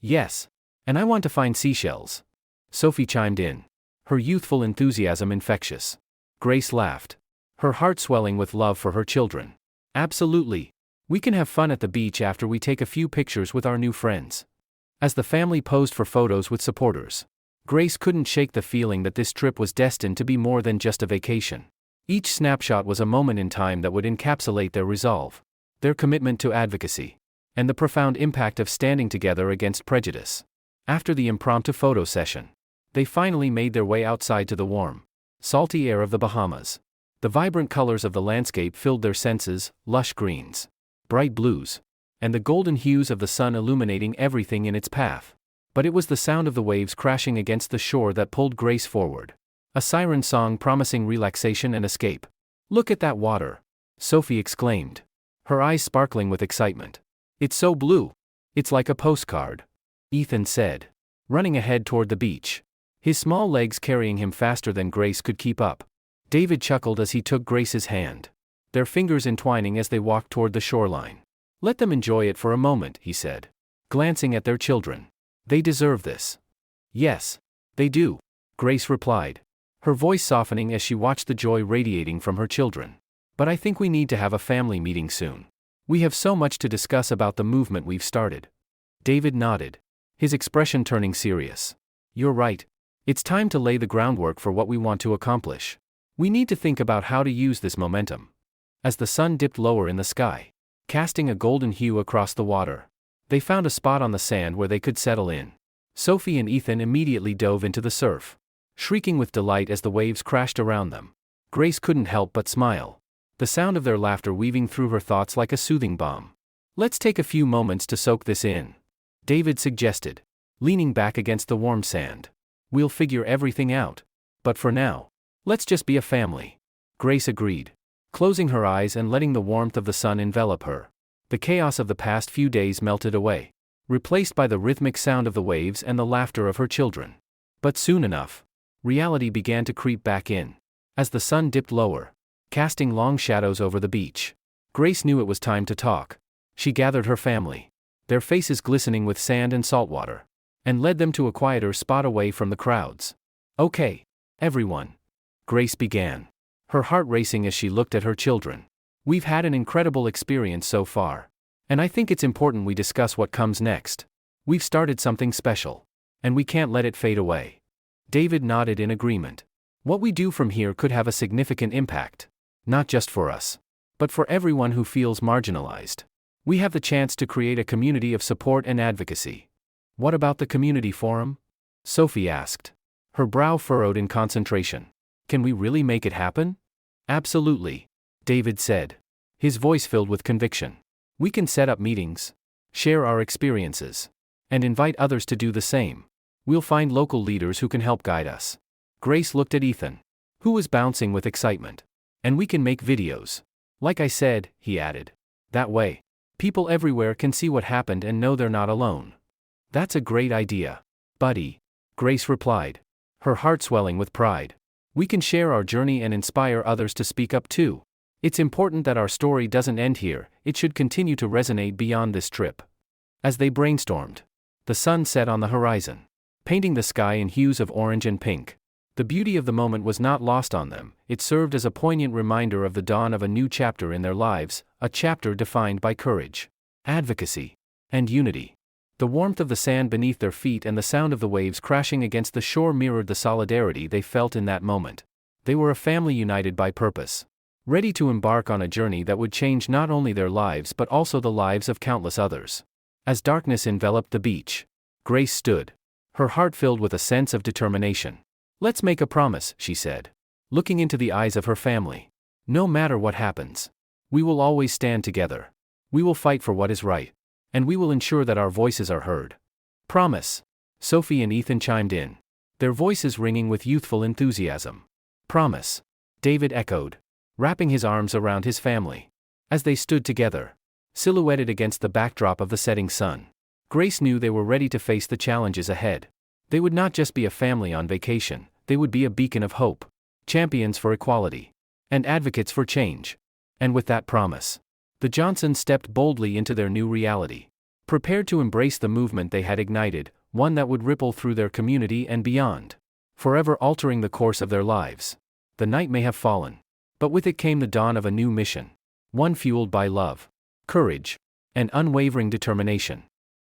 "Yes, and I want to find seashells," Sophie chimed in, her youthful enthusiasm infectious. Grace laughed, her heart swelling with love for her children. "Absolutely. We can have fun at the beach after we take a few pictures with our new friends." As the family posed for photos with supporters, Grace couldn't shake the feeling that this trip was destined to be more than just a vacation. Each snapshot was a moment in time that would encapsulate their resolve, their commitment to advocacy, and the profound impact of standing together against prejudice. After the impromptu photo session, they finally made their way outside to the warm, salty air of the Bahamas. The vibrant colors of the landscape filled their senses, lush greens, bright blues, and the golden hues of the sun illuminating everything in its path. But it was the sound of the waves crashing against the shore that pulled Grace forward, a siren song promising relaxation and escape. "Look at that water," Sophie exclaimed, her eyes sparkling with excitement. "It's so blue. It's like a postcard," Ethan said, running ahead toward the beach, his small legs carrying him faster than Grace could keep up. David chuckled as he took Grace's hand, their fingers entwining as they walked toward the shoreline. "Let them enjoy it for a moment," he said, glancing at their children. "They deserve this." "Yes, they do," Grace replied, her voice softening as she watched the joy radiating from her children. "But I think we need to have a family meeting soon. We have so much to discuss about the movement we've started." David nodded, his expression turning serious. "You're right. It's time to lay the groundwork for what we want to accomplish. We need to think about how to use this momentum." As the sun dipped lower in the sky, casting a golden hue across the water, they found a spot on the sand where they could settle in. Sophie and Ethan immediately dove into the surf, shrieking with delight as the waves crashed around them. Grace couldn't help but smile, the sound of their laughter weaving through her thoughts like a soothing balm. "Let's take a few moments to soak this in," David suggested, leaning back against the warm sand. "We'll figure everything out. But for now, let's just be a family." Grace agreed, closing her eyes and letting the warmth of the sun envelop her. The chaos of the past few days melted away, replaced by the rhythmic sound of the waves and the laughter of her children. But soon enough, reality began to creep back in. As the sun dipped lower, casting long shadows over the beach, Grace knew it was time to talk. She gathered her family, their faces glistening with sand and saltwater, and led them to a quieter spot away from the crowds. "Okay, everyone," Grace began, her heart racing as she looked at her children. "We've had an incredible experience so far, and I think it's important we discuss what comes next. We've started something special." and we can't let it fade away. David nodded in agreement. What we do from here could have a significant impact. Not just for us, but for everyone who feels marginalized. We have the chance to create a community of support and advocacy. What about the community forum? Sophie asked. Her brow furrowed in concentration. Can we really make it happen? Absolutely, David said, his voice filled with conviction. We can set up meetings, share our experiences, and invite others to do the same. We'll find local leaders who can help guide us. Grace looked at Ethan, who was bouncing with excitement. And we can make videos. Like I said, he added. That way, people everywhere can see what happened and know they're not alone. That's a great idea, buddy, Grace replied, her heart swelling with pride. We can share our journey and inspire others to speak up too. It's important that our story doesn't end here, it should continue to resonate beyond this trip. As they brainstormed, the sun set on the horizon, painting the sky in hues of orange and pink. The beauty of the moment was not lost on them, it served as a poignant reminder of the dawn of a new chapter in their lives, a chapter defined by courage, advocacy, and unity. The warmth of the sand beneath their feet and the sound of the waves crashing against the shore mirrored the solidarity they felt in that moment. They were a family united by purpose, ready to embark on a journey that would change not only their lives but also the lives of countless others. As darkness enveloped the beach, Grace stood, her heart filled with a sense of determination. Let's make a promise, she said, looking into the eyes of her family. No matter what happens, we will always stand together. We will fight for what is right, and we will ensure that our voices are heard. Promise. Sophie and Ethan chimed in, their voices ringing with youthful enthusiasm. Promise, David echoed, wrapping his arms around his family. As they stood together, silhouetted against the backdrop of the setting sun, Grace knew they were ready to face the challenges ahead. They would not just be a family on vacation, they would be a beacon of hope, champions for equality, and advocates for change. And with that promise, the Johnsons stepped boldly into their new reality, prepared to embrace the movement they had ignited, one that would ripple through their community and beyond, forever altering the course of their lives. The night may have fallen, but with it came the dawn of a new mission, one fueled by love, courage, and unwavering determination.